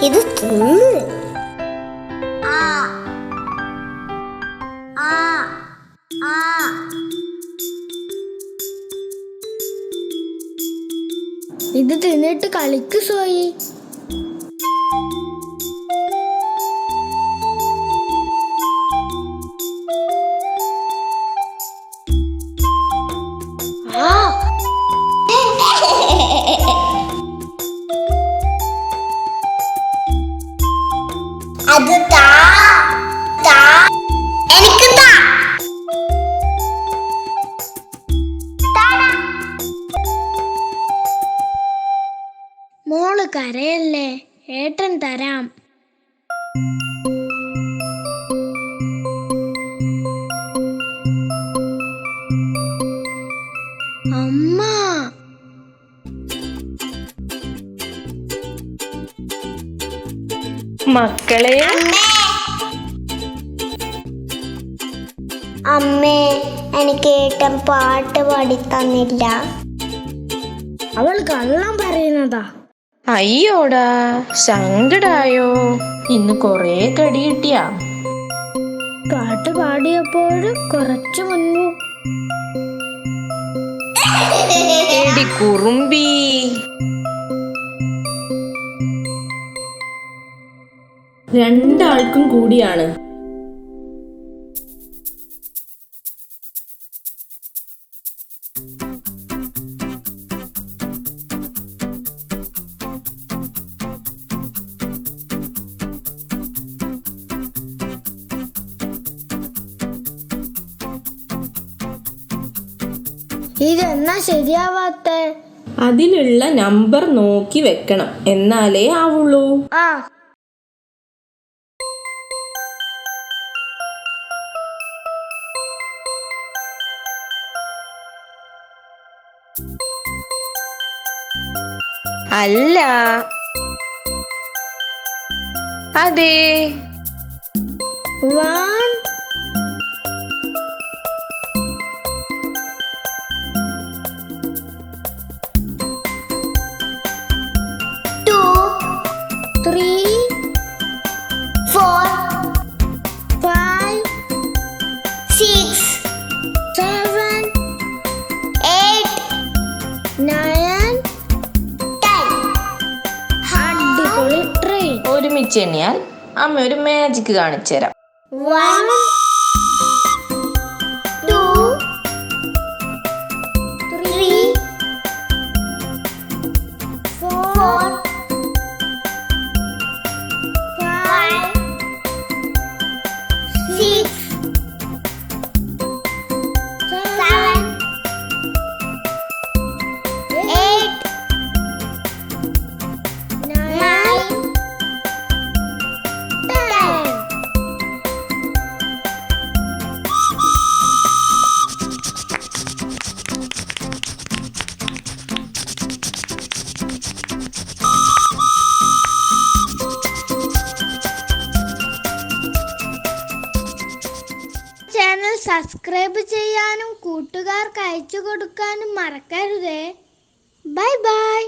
ഇത് തിന്ന്. ഇത് തിന്നിട്ട് കളിക്ക് സോയി. അത് താ താ എനിക്ക് താ. മോള് കരയല്ലേ, ഏട്ടൻ തരാം. അമ്മ, മക്കളെ, അമ്മേ എനിക്ക് ഏട്ടൻ പാട്ട് പാടി തന്നില്ല. അവൾ കള്ളം പറയുന്നതാ. അയ്യോടാ, സങ്കടായോ? ഇന്ന് കൊറേ കടി കിട്ടിയാ? പാട്ട് പാടിയപ്പോഴും കുറച്ചു മുൻപ്. എടി കുറുമ്പി, രണ്ടാൾക്കും കൂടിയാണ്. ഇതെന്നാ ശരിയാവാത്തെ? അതിലുള്ള നമ്പർ നോക്കി വെക്കണം, എന്നാലേ ആവുള്ളൂ. ആ, അല്ല, അതെ. 1 2 3 4 5 6 7 8 9. 10. അടിപൊളി ട്രെയിൻ. ഒരുമിച്ച് എണ്ണിയാൽ അമ്മ ഒരു മാജിക് കാണിച്ചു തരാം. 1 2 3 4 5 6 7 8 9 10. ചാനൽ സബ്സ്ക്രൈബ് ചെയ്യാനും കൂട്ടുകാർക്ക് അയച്ചു കൊടുക്കാനും മറക്കരുതേ. Bye bye.